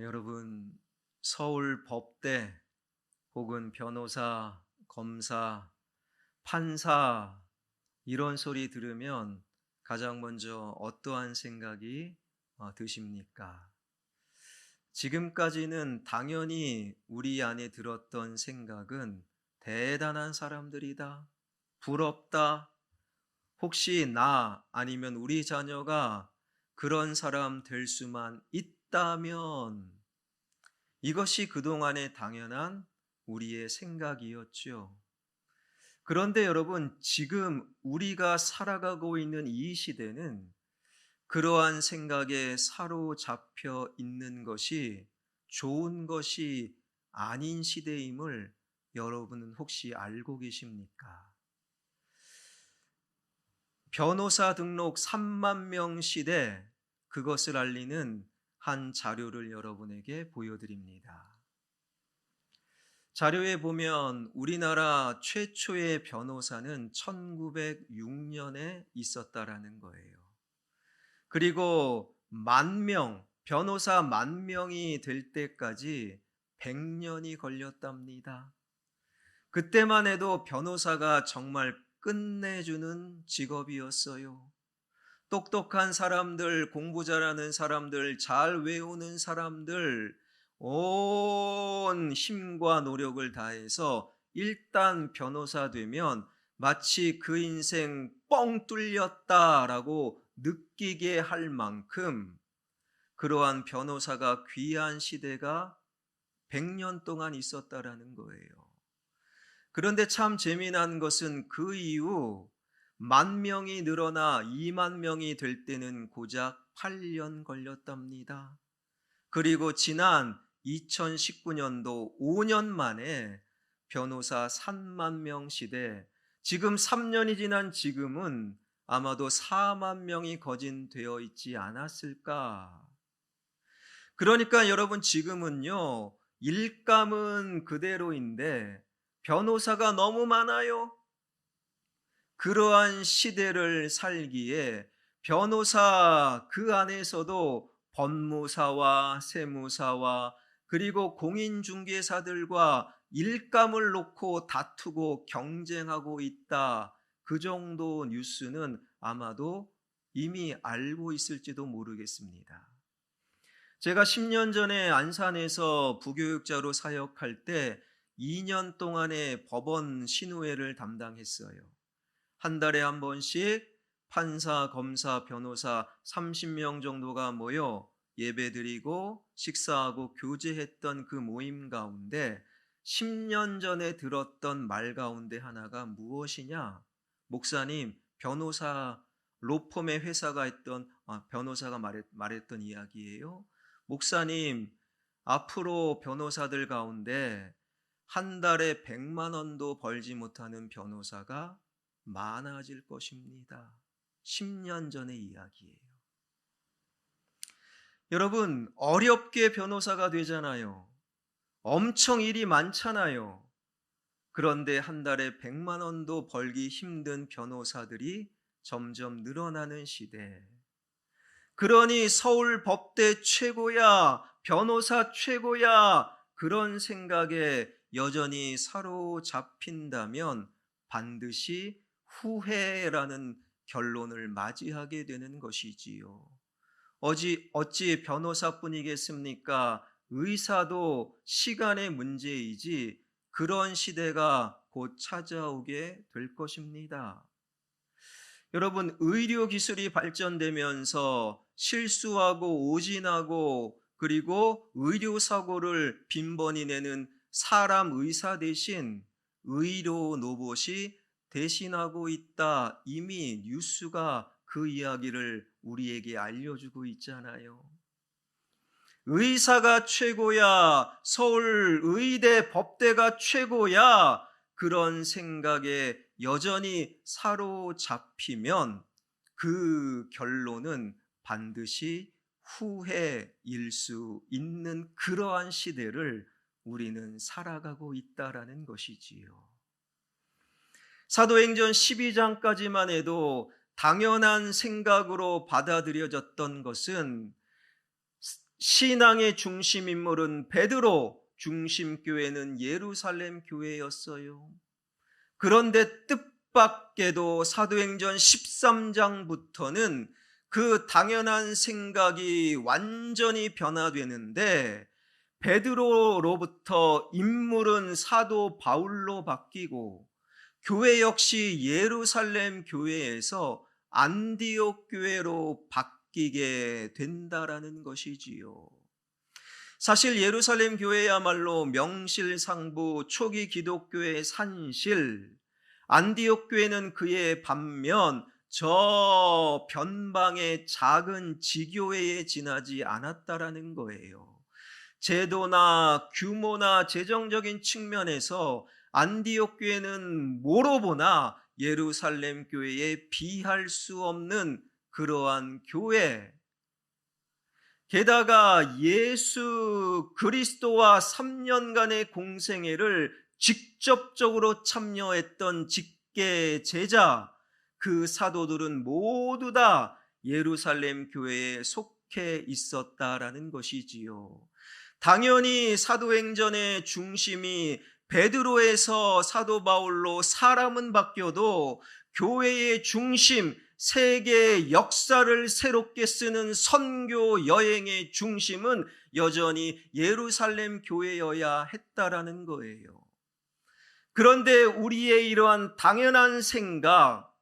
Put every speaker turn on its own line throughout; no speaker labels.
여러분, 서울 법대 혹은 변호사, 검사, 판사 이런 소리 들으면 가장 먼저 어떠한 생각이 드십니까? 지금까지는 당연히 우리 안에 들었던 생각은 대단한 사람들이다, 부럽다, 혹시 나 아니면 우리 자녀가 그런 사람 될 수만 있다면, 이것이 그동안의 당연한 우리의 생각이었죠. 그런데 여러분, 지금 우리가 살아가고 있는 이 시대는 그러한 생각에 사로잡혀 있는 것이 좋은 것이 아닌 시대임을 여러분은 혹시 알고 계십니까? 변호사 등록 3만 명 시대, 그것을 알리는 한 자료를 여러분에게 보여드립니다. 자료에 보면 우리나라 최초의 변호사는 1906년에 있었다라는 거예요. 그리고 변호사 10,000명이 될 때까지 100년이 걸렸답니다. 그때만 해도 변호사가 정말 끝내주는 직업이었어요. 똑똑한 사람들, 공부 잘하는 사람들, 잘 외우는 사람들, 온 힘과 노력을 다해서 일단 변호사 되면 마치 그 인생 뻥 뚫렸다라고 느끼게 할 만큼 그러한 변호사가 귀한 시대가 100년 동안 있었다라는 거예요. 그런데 참 재미난 것은 그 이후 10,000명이 늘어나 20,000명이 될 때는 고작 8년 걸렸답니다. 그리고 지난 2019년도 5년 만에 변호사 3만 명 시대, 지금 3년이 지난 지금은 아마도 4만 명이 거진되어 있지 않았을까. 그러니까 여러분, 지금은요, 일감은 그대로인데 변호사가 너무 많아요. 그러한 시대를 살기에 변호사 그 안에서도 법무사와 세무사와 그리고 공인중개사들과 일감을 놓고 다투고 경쟁하고 있다, 그 정도 뉴스는 아마도 이미 알고 있을지도 모르겠습니다. 제가 10년 전에 안산에서 부교육자로 사역할 때 2년 동안의 법원 신우회를 담당했어요. 한 달에 한 번씩 판사, 검사, 변호사 30명 정도가 모여 예배드리고 식사하고 교제했던 그 모임 가운데 10년 전에 들었던 말 가운데 하나가 무엇이냐? 목사님, 변호사 로펌의 회사가 했던 변호사가 말했던 이야기예요. 목사님, 앞으로 변호사들 가운데 한 달에 100만 원도 벌지 못하는 변호사가 많아질 것입니다. 10년 전의 이야기예요. 여러분, 어렵게 변호사가 되잖아요. 엄청 일이 많잖아요. 그런데 한 달에 100만 원도 벌기 힘든 변호사들이 점점 늘어나는 시대. 그러니 서울 법대 최고야, 변호사 최고야, 그런 생각에 여전히 사로잡힌다면 반드시 후회라는 결론을 맞이하게 되는 것이지요. 어찌 변호사뿐이겠습니까? 의사도 시간의 문제이지 그런 시대가 곧 찾아오게 될 것입니다. 여러분, 의료 기술이 발전되면서 실수하고 오진하고 그리고 의료 사고를 빈번히 내는 사람 의사 대신 의료 로봇이 대신하고 있다. 이미 뉴스가 그 이야기를 우리에게 알려주고 있잖아요. 의사가 최고야, 서울 의대 법대가 최고야, 그런 생각에 여전히 사로잡히면 그 결론은 반드시 후회일 수 있는 그러한 시대를 우리는 살아가고 있다라는 것이지요. 사도행전 12장까지만 해도 당연한 생각으로 받아들여졌던 것은 신앙의 중심 인물은 베드로, 중심 교회는 예루살렘 교회였어요. 그런데 뜻밖에도 사도행전 13장부터는 그 당연한 생각이 완전히 변화되는데, 베드로로부터 인물은 사도 바울로 바뀌고 교회 역시 예루살렘 교회에서 안디옥 교회로 바뀌게 된다라는 것이지요. 사실 예루살렘 교회야말로 명실상부 초기 기독교의 산실, 안디옥 교회는 그의 반면 저 변방의 작은 지교회에 지나지 않았다라는 거예요. 제도나 규모나 재정적인 측면에서 안디옥 교회는 뭐로 보나 예루살렘 교회에 비할 수 없는 그러한 교회, 게다가 예수 그리스도와 3년간의 공생애를 직접적으로 참여했던 직계 제자, 그 사도들은 모두 다 예루살렘 교회에 속해 있었다라는 것이지요. 당연히 사도행전의 중심이 베드로에서 사도 바울로 사람은 바뀌어도 교회의 중심, 세계의 역사를 새롭게 쓰는 선교 여행의 중심은 여전히 예루살렘 교회여야 했다라는 거예요. 그런데 우리의 이러한 당연한 생각,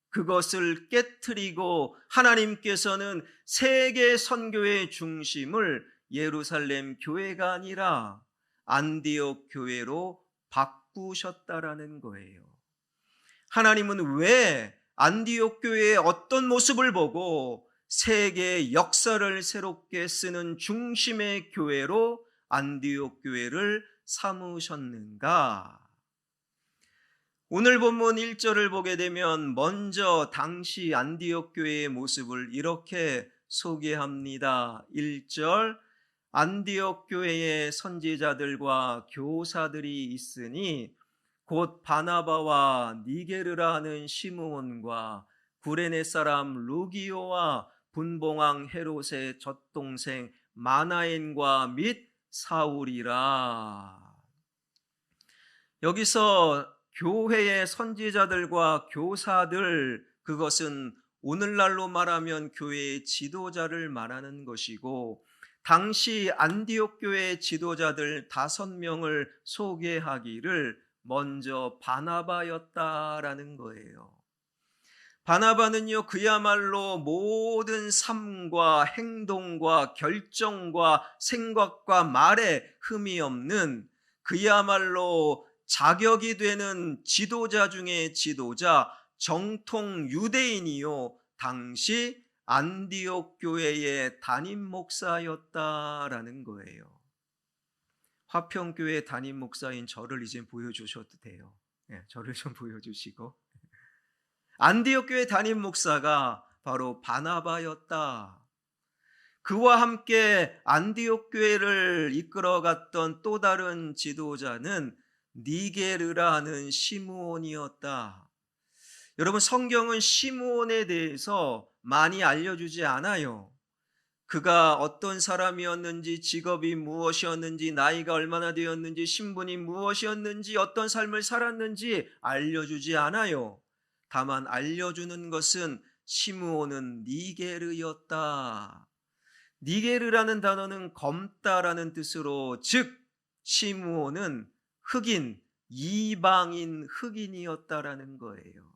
그것을 깨트리고 하나님께서는 세계 선교의 중심을 예루살렘 교회가 아니라 안디옥 교회로 바꾸셨다라는 거예요. 하나님은 왜 안디옥 교회의 어떤 모습을 보고 세계의 역사를 새롭게 쓰는 중심의 교회로 안디옥 교회를 삼으셨는가? 오늘 본문 1절을 보게 되면 먼저 당시 안디옥 교회의 모습을 이렇게 소개합니다. 1절, 안디옥 교회에 선지자들과 교사들이 있으니 곧 바나바와 니게르라 하는 시므온과 구레네 사람 루기오와 분봉왕 헤롯의 젖동생 마나엔과 및 사울이라. 여기서 교회의 선지자들과 교사들, 그것은 오늘날로 말하면 교회의 지도자를 말하는 것이고, 당시 안디옥 교회의 지도자들 5명을 소개하기를 먼저 바나바였다라는 거예요. 바나바는요, 그야말로 모든 삶과 행동과 결정과 생각과 말에 흠이 없는 그야말로 자격이 되는 지도자 중에 지도자, 정통 유대인이요, 당시 안디옥 교회의 담임 목사였다라는 거예요. 화평교회 담임 목사인 저를 이제 보여주셔도 돼요. 저를 좀 보여주시고. 안디옥 교회 담임 목사가 바로 바나바였다. 그와 함께 안디옥 교회를 이끌어갔던 또 다른 지도자는 니게르라 하는 시므온이었다. 여러분, 성경은 시므온에 대해서 많이 알려주지 않아요. 그가 어떤 사람이었는지, 직업이 무엇이었는지, 나이가 얼마나 되었는지, 신분이 무엇이었는지, 어떤 삶을 살았는지 알려주지 않아요. 다만 알려주는 것은 시므온은 니게르였다. 니게르라는 단어는 검다라는 뜻으로, 즉 시므온은 흑인, 이방인 흑인이었다라는 거예요.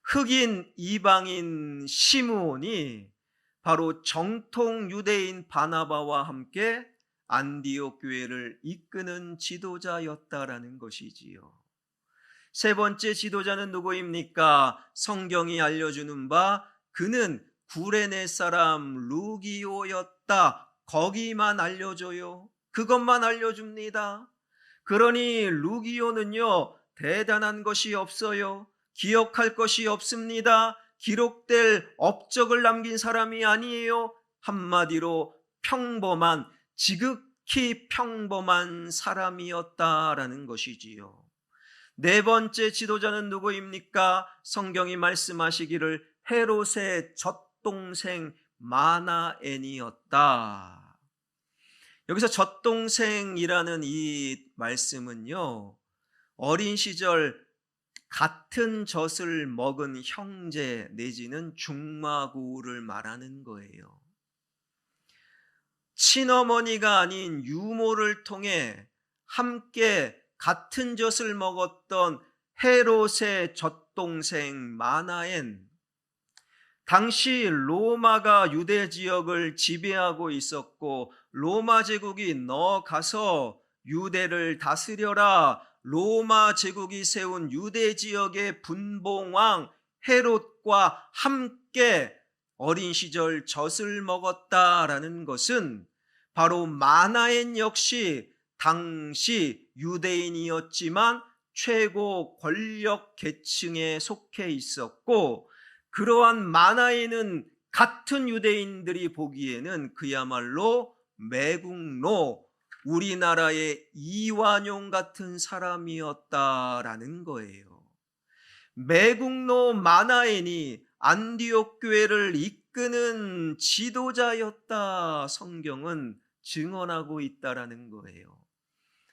흑인 이방인 시므온이 바로 정통 유대인 바나바와 함께 안디옥 교회를 이끄는 지도자였다라는 것이지요. 세 번째 지도자는 누구입니까? 성경이 알려주는 바, 그는 구레네 사람 루기오였다. 거기만 알려줘요. 그것만 알려줍니다. 그러니 루기오는요, 대단한 것이 없어요. 기억할 것이 없습니다. 기록될 업적을 남긴 사람이 아니에요. 한마디로 평범한, 지극히 평범한 사람이었다라는 것이지요. 네 번째 지도자는 누구입니까? 성경이 말씀하시기를 헤롯의 젖동생 마나엔이었다. 여기서 젖동생이라는 이 말씀은요, 어린 시절 같은 젖을 먹은 형제 내지는 중마고우를 말하는 거예요. 친어머니가 아닌 유모를 통해 함께 같은 젖을 먹었던 헤롯의 젖동생 마나엔, 당시 로마가 유대 지역을 지배하고 있었고 로마 제국이 너 가서 유대를 다스려라, 로마 제국이 세운 유대 지역의 분봉왕 헤롯과 함께 어린 시절 젖을 먹었다라는 것은 바로 마나엔 역시 당시 유대인이었지만 최고 권력 계층에 속해 있었고, 그러한 마나엔은 같은 유대인들이 보기에는 그야말로 매국노, 우리나라의 이완용 같은 사람이었다라는 거예요. 매국노 마나엔이 안디옥 교회를 이끄는 지도자였다, 성경은 증언하고 있다라는 거예요.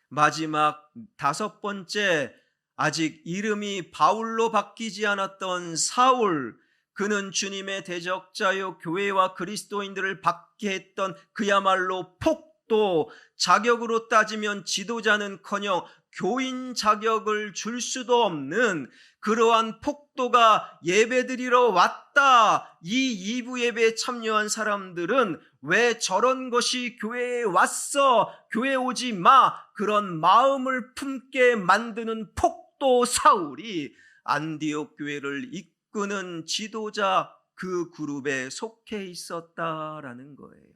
마지막 5번째, 아직 이름이 바울로 바뀌지 않았던 사울, 그는 주님의 대적자요 교회와 그리스도인들을 받게 했던 그야말로 폭도, 자격으로 따지면 지도자는커녕 교인 자격을 줄 수도 없는 그러한 폭도가 예배드리러 왔다. 이 2부 예배에 참여한 사람들은 왜 저런 것이 교회에 왔어? 교회 오지 마. 그런 마음을 품게 만드는 폭도 사울이 안디옥 교회를 이끄는 지도자 그 그룹에 속해 있었다라는 거예요.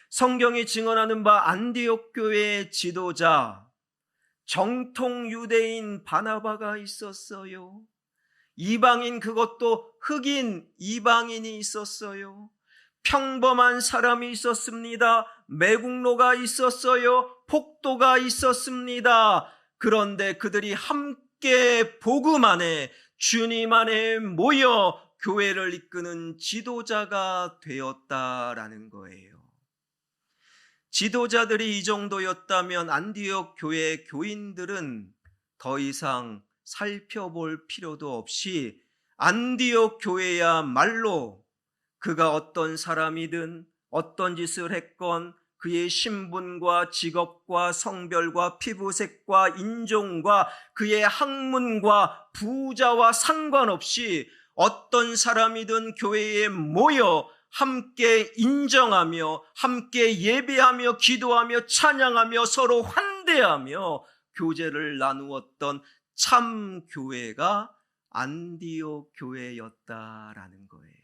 성경이 증언하는 바 안디옥 교회의 지도자, 정통 유대인 바나바가 있었어요. 이방인, 그것도 흑인 이방인이 있었어요. 평범한 사람이 있었습니다. 매국노가 있었어요. 폭도가 있었습니다. 그런데 그들이 함께 복음 안에, 주님 안에 모여 교회를 이끄는 지도자가 되었다라는 거예요. 지도자들이 이 정도였다면 안디옥 교회 교인들은 더 이상 살펴볼 필요도 없이 안디옥 교회야말로 그가 어떤 사람이든 어떤 짓을 했건 그의 신분과 직업과 성별과 피부색과 인종과 그의 학문과 부자와 상관없이 어떤 사람이든 교회에 모여 함께 인정하며 함께 예배하며 기도하며 찬양하며 서로 환대하며 교제를 나누었던 참 교회가 안디옥 교회였다라는 거예요.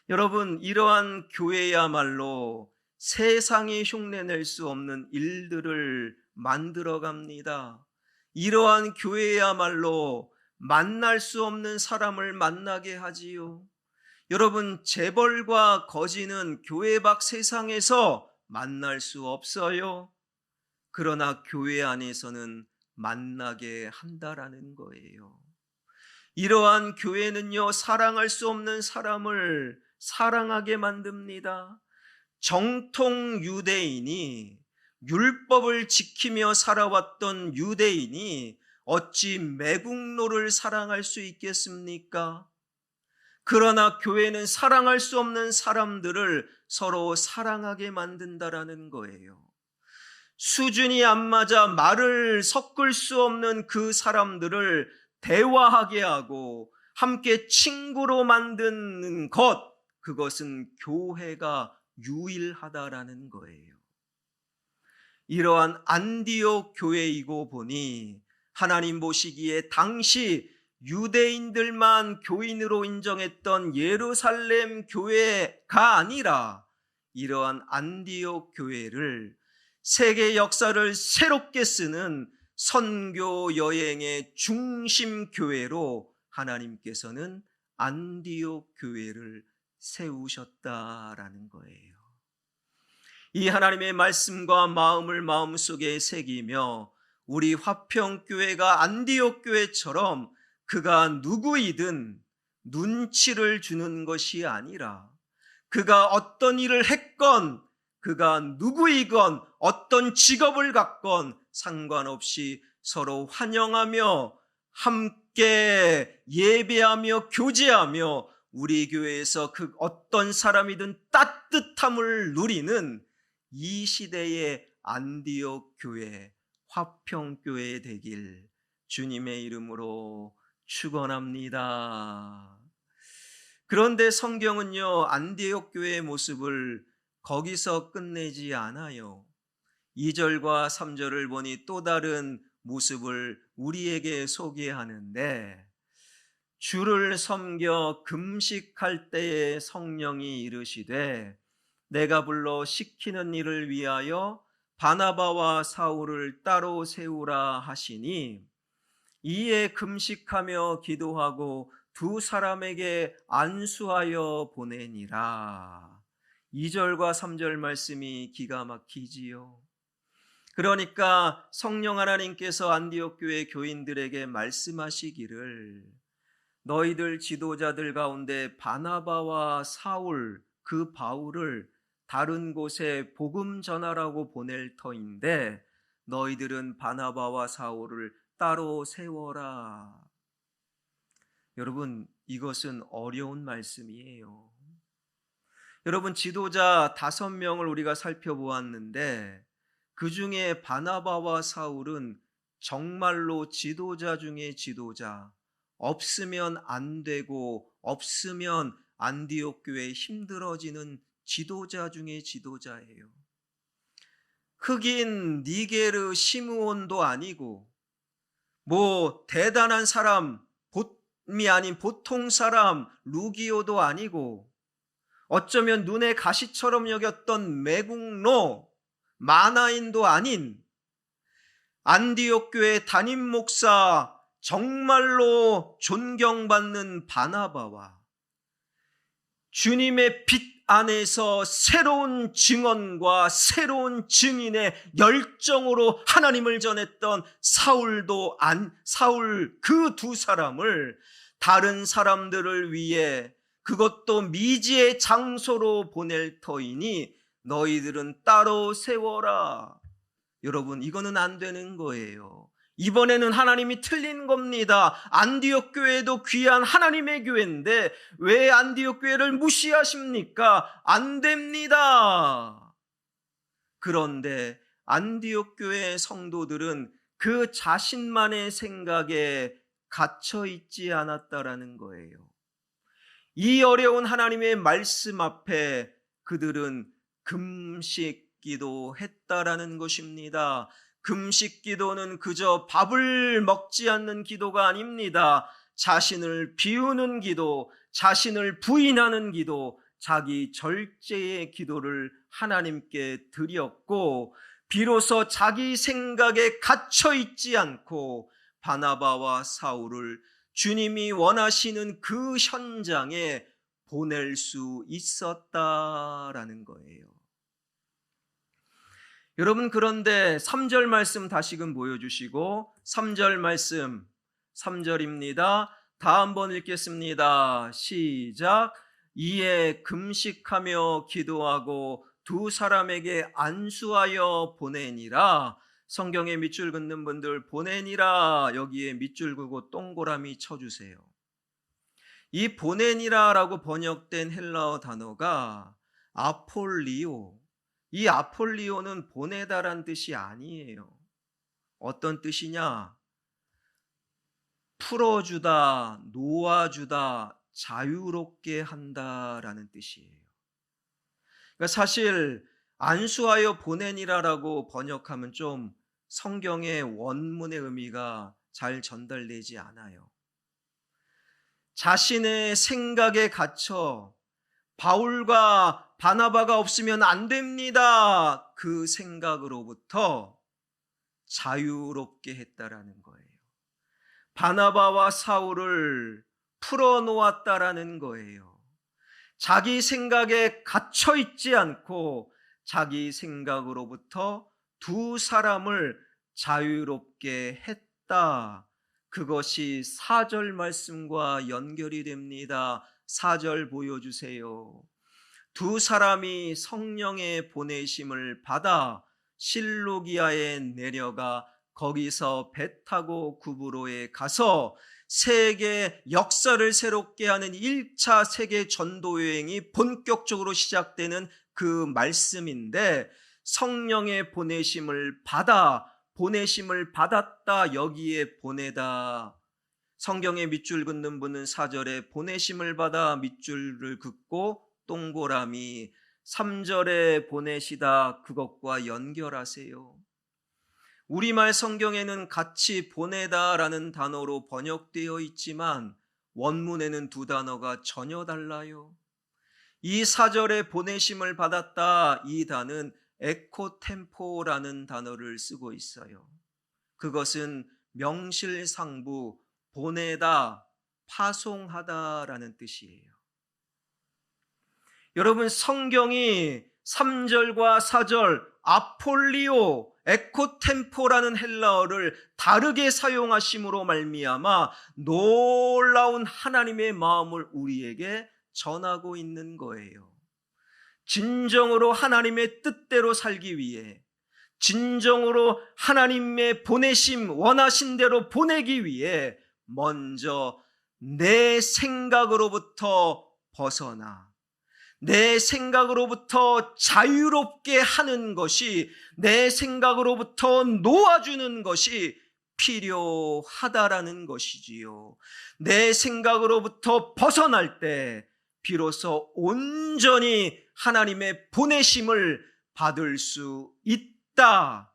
여러분, 이러한 교회야말로 세상이 흉내낼 수 없는 일들을 만들어 갑니다. 이러한 교회야말로 만날 수 없는 사람을 만나게 하지요. 여러분, 재벌과 거지는 교회 밖 세상에서 만날 수 없어요. 그러나 교회 안에서는 만나게 한다라는 거예요. 이러한 교회는요, 사랑할 수 없는 사람을 사랑하게 만듭니다. 정통 유대인이, 율법을 지키며 살아왔던 유대인이 어찌 매국노를 사랑할 수 있겠습니까? 그러나 교회는 사랑할 수 없는 사람들을 서로 사랑하게 만든다라는 거예요. 수준이 안 맞아 말을 섞을 수 없는 그 사람들을 대화하게 하고 함께 친구로 만드는 것, 그것은 교회가 유일하다라는 거예요. 이러한 안디옥 교회이고 보니 하나님 보시기에 당시 유대인들만 교인으로 인정했던 예루살렘 교회가 아니라 이러한 안디옥 교회를 세계 역사를 새롭게 쓰는 선교 여행의 중심 교회로 하나님께서는 안디옥 교회를 세우셨다라는 거예요. 이 하나님의 말씀과 마음을 마음속에 새기며 우리 화평교회가 안디옥 교회처럼 그가 누구이든 눈치를 주는 것이 아니라 그가 어떤 일을 했건 그가 누구이건 어떤 직업을 갖건 상관없이 서로 환영하며 함께 예배하며 교제하며 우리 교회에서 그 어떤 사람이든 따뜻함을 누리는 이 시대의 안디옥 교회, 화평교회 되길 주님의 이름으로 축원합니다. 그런데 성경은요, 안디옥 교회의 모습을 거기서 끝내지 않아요. 2절과 3절을 보니 또 다른 모습을 우리에게 소개하는데, 주를 섬겨 금식할 때에 성령이 이르시되 내가 불러 시키는 일을 위하여 바나바와 사울을 따로 세우라 하시니, 이에 금식하며 기도하고 두 사람에게 안수하여 보내니라. 2절과 3절 말씀이 기가 막히지요. 그러니까 성령 하나님께서 안디옥 교회 교인들에게 말씀하시기를, 너희들 지도자들 가운데 바나바와 사울, 그 바울을 다른 곳에 복음 전하라고 보낼 터인데 너희들은 바나바와 사울을 따로 세워라. 여러분, 이것은 어려운 말씀이에요. 여러분, 지도자 5명을 우리가 살펴보았는데 그 중에 바나바와 사울은 정말로 지도자 중에 지도자, 없으면 안 되고 없으면 안디옥 교회에 힘들어지는 지도자 중에 지도자예요. 흑인 니게르 시므온도 아니고 뭐 대단한 사람, 이 아닌 보통 사람 루기오도 아니고 어쩌면 눈에 가시처럼 여겼던 매국노 마나인도 아닌 안디옥 교회 담임 목사, 정말로 존경받는 바나바와 주님의 빛 안에서 새로운 증언과 새로운 증인의 열정으로 하나님을 전했던 사울 그 두 사람을 다른 사람들을 위해, 그것도 미지의 장소로 보낼 터이니 너희들은 따로 세워라. 여러분, 이거는 안 되는 거예요. 이번에는 하나님이 틀린 겁니다. 안디옥 교회도 귀한 하나님의 교회인데 왜 안디옥 교회를 무시하십니까? 안 됩니다. 그런데 안디옥 교회의 성도들은 그 자신만의 생각에 갇혀 있지 않았다라는 거예요. 이 어려운 하나님의 말씀 앞에 그들은 금식 기도했다라는 것입니다. 금식 기도는 그저 밥을 먹지 않는 기도가 아닙니다. 자신을 비우는 기도, 자신을 부인하는 기도, 자기 절제의 기도를 하나님께 드렸고, 비로소 자기 생각에 갇혀 있지 않고 바나바와 사울을 주님이 원하시는 그 현장에 보낼 수 있었다라는 거예요. 여러분, 그런데 3절 말씀 다시금 보여주시고, 3절 말씀, 3절입니다. 다 한번 읽겠습니다. 시작. 이에 금식하며 기도하고 두 사람에게 안수하여 보내니라. 성경에 밑줄 긋는 분들, 보내니라 여기에 밑줄 그고 동그라미 쳐주세요. 이 보내니라라고 번역된 헬라어 단어가 아폴리오, 이 아폴리오는 보내다란 뜻이 아니에요. 어떤 뜻이냐? 풀어주다, 놓아주다, 자유롭게 한다라는 뜻이에요. 그러니까 사실 안수하여 보내니라라고 번역하면 좀 성경의 원문의 의미가 잘 전달되지 않아요. 자신의 생각에 갇혀 바울과 바나바가 없으면 안 됩니다, 그 생각으로부터 자유롭게 했다라는 거예요. 바나바와 사울을 풀어놓았다라는 거예요. 자기 생각에 갇혀 있지 않고 자기 생각으로부터 두 사람을 자유롭게 했다. 그것이 4절 말씀과 연결이 됩니다. 4절 보여주세요. 두 사람이 성령의 보내심을 받아 실루기아에 내려가 거기서 배 타고 구브로에 가서 세계 역사를 새롭게 하는 1차 세계 전도 여행이 본격적으로 시작되는 그 말씀인데, 성령의 보내심을 받았다, 여기에 보내다. 성경에 밑줄 긋는 분은 4절에 보내심을 받아 밑줄을 긋고 동그라미, 3절에 보내시다, 그것과 연결하세요. 우리말 성경에는 같이 보내다라는 단어로 번역되어 있지만 원문에는 두 단어가 전혀 달라요. 이 4절에 보내심을 받았다, 이 단은 에코템포라는 단어를 쓰고 있어요. 그것은 명실상부 보내다, 파송하다라는 뜻이에요. 여러분, 성경이 3절과 4절 아폴리오, 에코템포라는 헬라어를 다르게 사용하심으로 말미암아 놀라운 하나님의 마음을 우리에게 전하고 있는 거예요. 진정으로 하나님의 뜻대로 살기 위해, 진정으로 하나님의 보내심, 원하신 대로 보내기 위해 먼저 내 생각으로부터 벗어나 내 생각으로부터 자유롭게 하는 것이, 내 생각으로부터 놓아주는 것이 필요하다라는 것이지요. 내 생각으로부터 벗어날 때 비로소 온전히 하나님의 보내심을 받을 수 있다.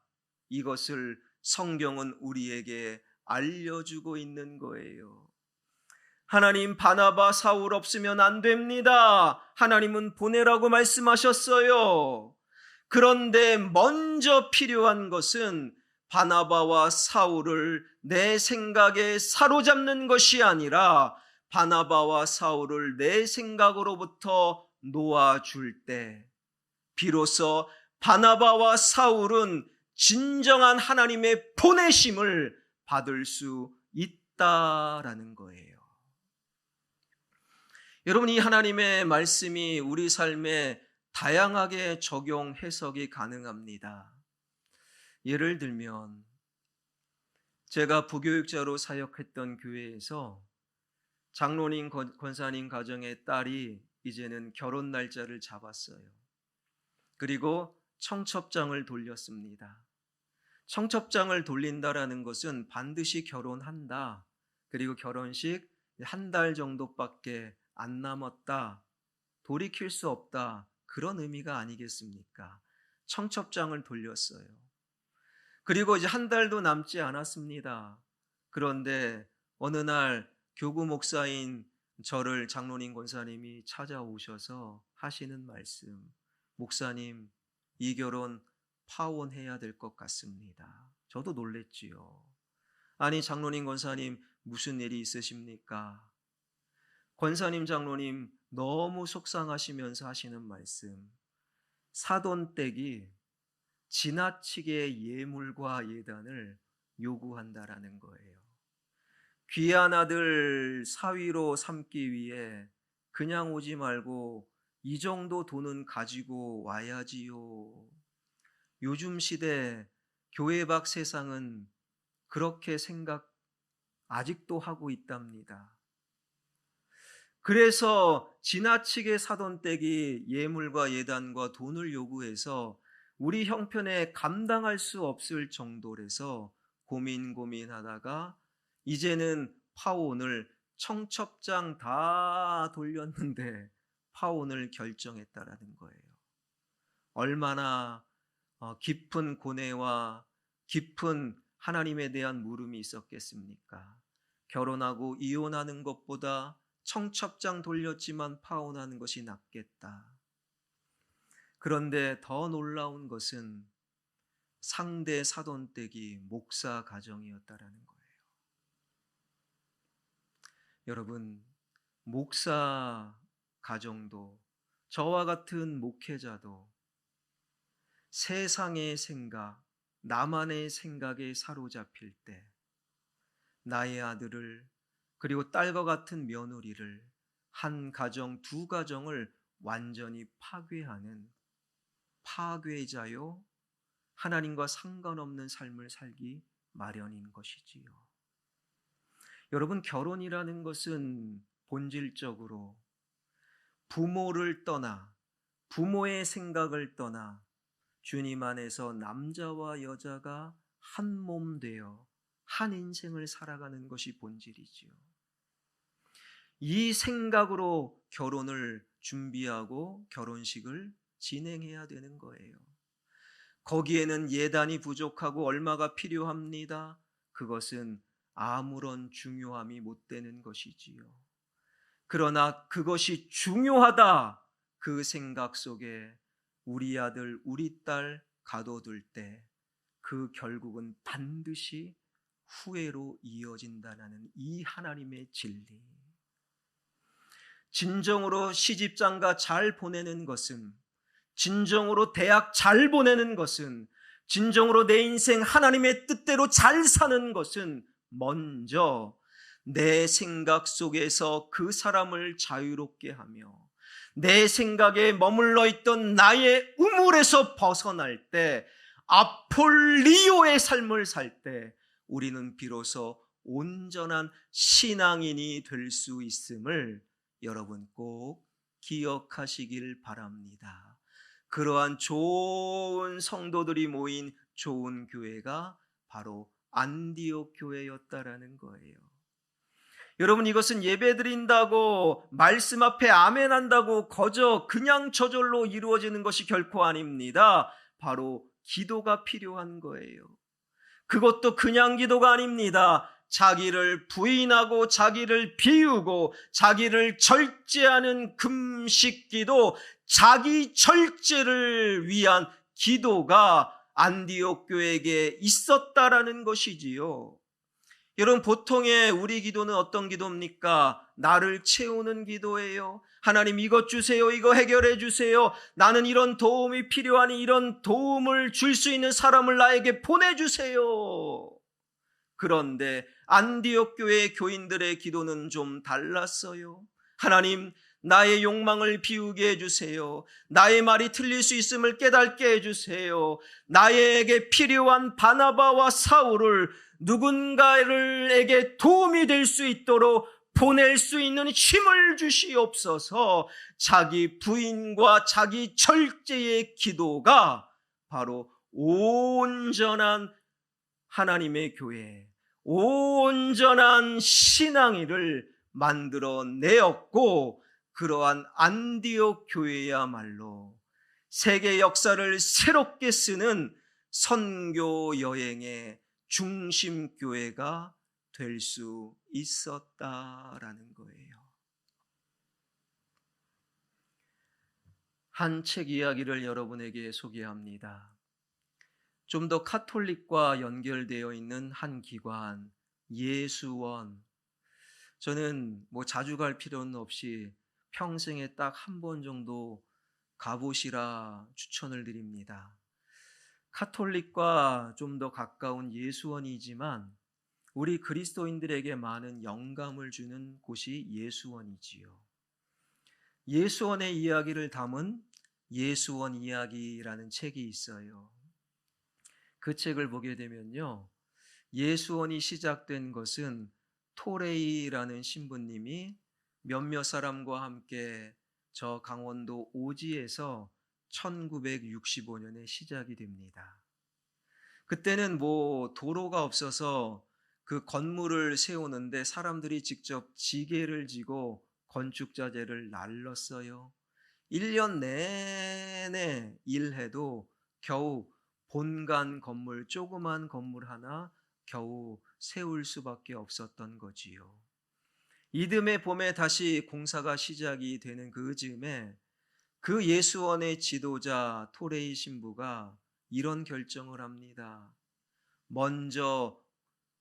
이것을 성경은 우리에게 알려주고 있는 거예요. 하나님, 바나바, 사울 없으면 안 됩니다. 하나님은 보내라고 말씀하셨어요. 그런데 먼저 필요한 것은 바나바와 사울을 내 생각에 사로잡는 것이 아니라 바나바와 사울을 내 생각으로부터 놓아줄 때 비로소 바나바와 사울은 진정한 하나님의 보내심을 받을 수 있다라는 거예요. 여러분, 이 하나님의 말씀이 우리 삶에 다양하게 적용, 해석이 가능합니다. 예를 들면 제가 부교육자로 사역했던 교회에서 장로님, 권사님 가정의 딸이 이제는 결혼 날짜를 잡았어요. 그리고 청첩장을 돌렸습니다. 청첩장을 돌린다라는 것은 반드시 결혼한다, 그리고 결혼식 한 달 정도밖에 안 남았다, 돌이킬 수 없다, 그런 의미가 아니겠습니까? 청첩장을 돌렸어요. 그리고 이제 한 달도 남지 않았습니다. 그런데 어느 날 교구 목사인 저를 장로님, 권사님이 찾아오셔서 하시는 말씀, 목사님, 이 결혼 파혼해야 될 것 같습니다. 저도 놀랬지요. 아니, 장로님, 권사님, 무슨 일이 있으십니까? 권사님, 장로님 너무 속상하시면서 하시는 말씀, 사돈댁이 지나치게 예물과 예단을 요구한다라는 거예요. 귀한 아들 사위로 삼기 위해 그냥 오지 말고 이 정도 돈은 가지고 와야지요. 요즘 시대 교회 밖 세상은 그렇게 생각 아직도 하고 있답니다. 그래서 지나치게 사돈댁이 예물과 예단과 돈을 요구해서 우리 형편에 감당할 수 없을 정도라서 고민하다가 이제는 파혼을, 청첩장 다 돌렸는데 파혼을 결정했다라는 거예요. 얼마나 깊은 고뇌와 깊은 하나님에 대한 물음이 있었겠습니까? 결혼하고 이혼하는 것보다 청첩장 돌렸지만 파혼하는 것이 낫겠다. 그런데 더 놀라운 것은 상대 사돈댁이 목사 가정이었다라는 거예요. 여러분, 목사 가정도, 저와 같은 목회자도 세상의 생각, 나만의 생각에 사로잡힐 때 나의 아들을 그리고 딸과 같은 며느리를 한 가정, 두 가정을 완전히 파괴하는 파괴자요, 하나님과 상관없는 삶을 살기 마련인 것이지요. 여러분, 결혼이라는 것은 본질적으로 부모를 떠나, 부모의 생각을 떠나 주님 안에서 남자와 여자가 한 몸 되어 한 인생을 살아가는 것이 본질이지요. 이 생각으로 결혼을 준비하고 결혼식을 진행해야 되는 거예요. 거기에는 예단이 부족하고 얼마가 필요합니다. 그것은 아무런 중요함이 못 되는 것이지요. 그러나 그것이 중요하다, 그 생각 속에 우리 아들, 우리 딸 가둬둘 때 그 결국은 반드시 후회로 이어진다는 이 하나님의 진리. 진정으로 시집장가 잘 보내는 것은, 진정으로 대학 잘 보내는 것은, 진정으로 내 인생 하나님의 뜻대로 잘 사는 것은 먼저 내 생각 속에서 그 사람을 자유롭게 하며 내 생각에 머물러 있던 나의 우물에서 벗어날 때, 아폴리오의 삶을 살 때 우리는 비로소 온전한 신앙인이 될 수 있음을 여러분 꼭 기억하시길 바랍니다. 그러한 좋은 성도들이 모인 좋은 교회가 바로 안디옥 교회였다라는 거예요. 여러분, 이것은 예배 드린다고 말씀 앞에 아멘 한다고 거저 그냥 저절로 이루어지는 것이 결코 아닙니다. 바로 기도가 필요한 거예요. 그것도 그냥 기도가 아닙니다. 자기를 부인하고 자기를 비우고 자기를 절제하는 금식기도, 자기 절제를 위한 기도가 안디옥 교회에게 있었다라는 것이지요. 여러분, 보통의 우리 기도는 어떤 기도입니까? 나를 채우는 기도예요. 하나님, 이것 주세요, 이거 해결해 주세요, 나는 이런 도움이 필요하니 이런 도움을 줄 수 있는 사람을 나에게 보내주세요. 그런데 안디옥 교회 교인들의 기도는 좀 달랐어요. 하나님, 나의 욕망을 비우게 해주세요. 나의 말이 틀릴 수 있음을 깨닫게 해주세요. 나에게 필요한 바나바와 사울을 누군가에게 도움이 될 수 있도록 보낼 수 있는 힘을 주시옵소서. 자기 부인과 자기 절제의 기도가 바로 온전한 하나님의 교회, 온전한 신앙인을 만들어내었고, 그러한 안디옥 교회야말로 세계 역사를 새롭게 쓰는 선교 여행의 중심 교회가 될 수 있었다라는 거예요. 한 책 이야기를 여러분에게 소개합니다. 좀 더 카톨릭과 연결되어 있는 한 기관, 예수원. 저는 자주 갈 필요는 없이 평생에 딱 한 번 정도 가보시라 추천을 드립니다. 카톨릭과 좀 더 가까운 예수원이지만 우리 그리스도인들에게 많은 영감을 주는 곳이 예수원이지요. 예수원의 이야기를 담은 예수원 이야기라는 책이 있어요. 그 책을 보게 되면요, 예수원이 시작된 것은 토레이라는 신부님이 몇몇 사람과 함께 저 강원도 오지에서 1965년에 시작이 됩니다. 그때는 도로가 없어서 그 건물을 세우는데 사람들이 직접 지게를 지고 건축자재를 날랐어요. 1년 내내 일해도 겨우 본관 건물, 조그만 건물 하나 겨우 세울 수밖에 없었던 거지요. 이듬해 봄에 다시 공사가 시작이 되는 그 즈음에 그 예수원의 지도자 토레이 신부가 이런 결정을 합니다. 먼저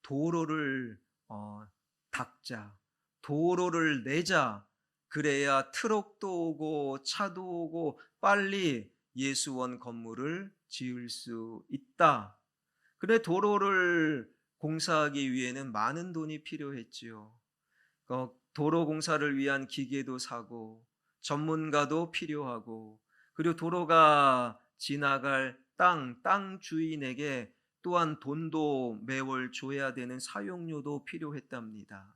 도로를 닦자, 도로를 내자. 그래야 트럭도 오고 차도 오고 빨리 예수원 건물을 지을 수 있다. 그래 도로를 공사하기 위해는 많은 돈이 필요했지요. 도로 공사를 위한 기계도 사고 전문가도 필요하고, 그리고 도로가 지나갈 땅 주인에게 또한 돈도 매월 줘야 되는 사용료도 필요했답니다.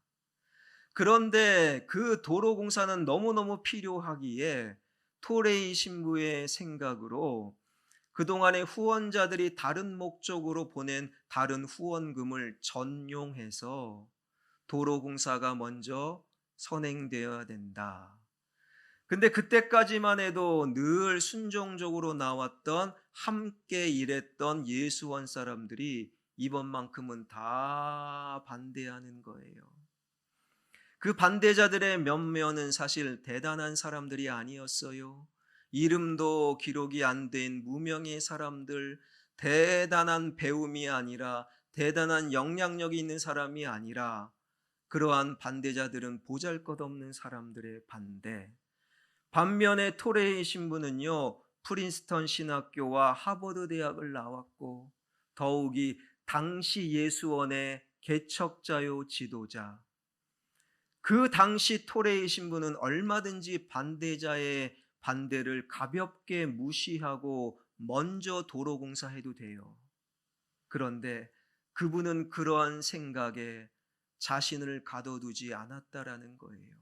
그런데 그 도로 공사는 너무너무 필요하기에 토레이 신부의 생각으로 그동안의 후원자들이 다른 목적으로 보낸 다른 후원금을 전용해서 도로 공사가 먼저 선행되어야 된다. 근데 그때까지만 해도 늘 순종적으로 나왔던, 함께 일했던 예수원 사람들이 이번만큼은 다 반대하는 거예요. 그 반대자들의 면면은 사실 대단한 사람들이 아니었어요. 이름도 기록이 안 된 무명의 사람들, 대단한 배움이 아니라, 대단한 영향력이 있는 사람이 아니라, 그러한 반대자들은 보잘것없는 사람들의 반대. 반면에 토레이 신부는요, 프린스턴 신학교와 하버드 대학을 나왔고, 더욱이 당시 예수원의 개척자요 지도자. 그 당시 토레이 신부는 얼마든지 반대자의 반대를 가볍게 무시하고 먼저 도로 공사해도 돼요. 그런데 그분은 그러한 생각에 자신을 가둬두지 않았다라는 거예요.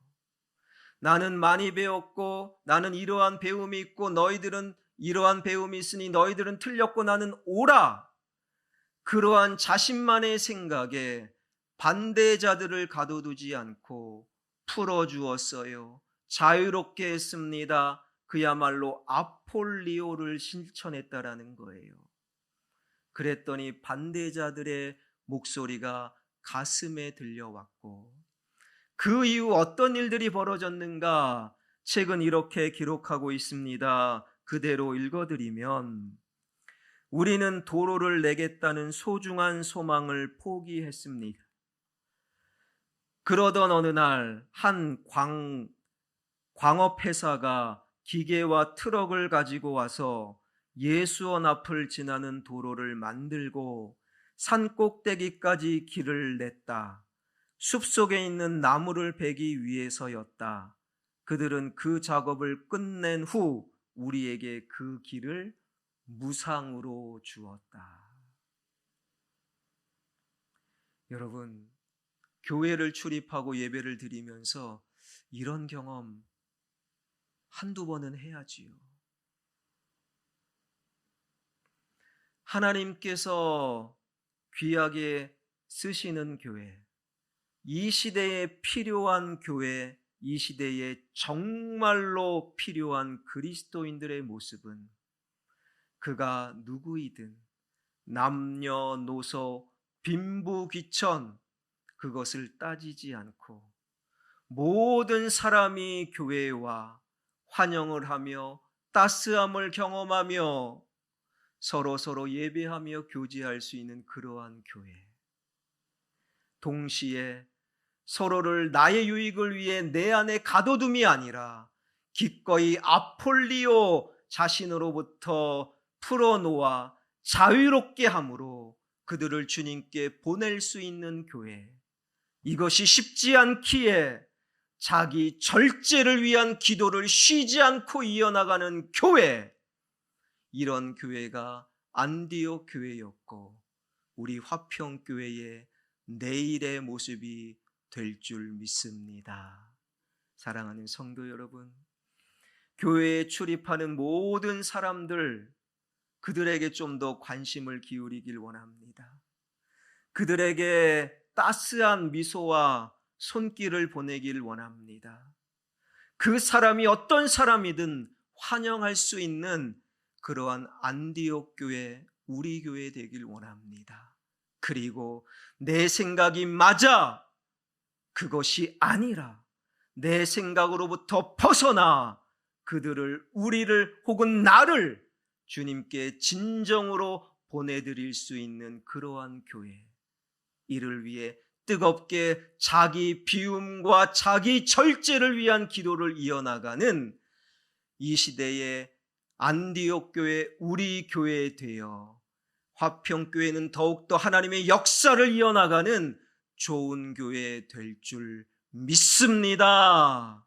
나는 많이 배웠고, 나는 이러한 배움이 있고, 너희들은 이러한 배움이 있으니 너희들은 틀렸고 나는 옳아. 그러한 자신만의 생각에 반대자들을 가둬두지 않고 풀어주었어요. 자유롭게 했습니다. 그야말로 아폴리오를 실천했다라는 거예요. 그랬더니 반대자들의 목소리가 가슴에 들려왔고, 그 이후 어떤 일들이 벌어졌는가? 책은 이렇게 기록하고 있습니다. 그대로 읽어드리면, 우리는 도로를 내겠다는 소중한 소망을 포기했습니다. 그러던 어느 날 한 광업회사가 기계와 트럭을 가지고 와서 예수원 앞을 지나는 도로를 만들고 산 꼭대기까지 길을 냈다. 숲속에 있는 나무를 베기 위해서였다. 그들은 그 작업을 끝낸 후 우리에게 그 길을 무상으로 주었다. 여러분, 교회를 출입하고 예배를 드리면서 이런 경험 한두 번은 해야지요. 하나님께서 귀하게 쓰시는 교회, 이 시대에 필요한 교회, 이 시대에 정말로 필요한 그리스도인들의 모습은 그가 누구이든 남녀노소 빈부귀천 그것을 따지지 않고 모든 사람이 교회에 와 환영을 하며 따스함을 경험하며 서로 예배하며 교제할 수 있는 그러한 교회. 동시에 서로를 나의 유익을 위해 내 안에 가둬둠이 아니라 기꺼이 아폴리오 자신으로부터 풀어놓아 자유롭게 함으로 그들을 주님께 보낼 수 있는 교회. 이것이 쉽지 않기에 자기 절제를 위한 기도를 쉬지 않고 이어나가는 교회. 이런 교회가 안디옥 교회였고 우리 화평교회의 내일의 모습이 될 줄 믿습니다. 사랑하는 성도 여러분, 교회에 출입하는 모든 사람들, 그들에게 좀 더 관심을 기울이길 원합니다. 그들에게 따스한 미소와 손길을 보내길 원합니다. 그 사람이 어떤 사람이든 환영할 수 있는 그러한 안디옥 교회, 우리 교회 되길 원합니다. 그리고 내 생각이 맞아, 그것이 아니라 내 생각으로부터 벗어나 그들을, 우리를 혹은 나를 주님께 진정으로 보내드릴 수 있는 그러한 교회, 이를 위해 뜨겁게 자기 비움과 자기 절제를 위한 기도를 이어나가는 이 시대의 안디옥 교회, 우리 교회 되어 화평교회는 더욱더 하나님의 역사를 이어나가는 좋은 교회 될 줄 믿습니다.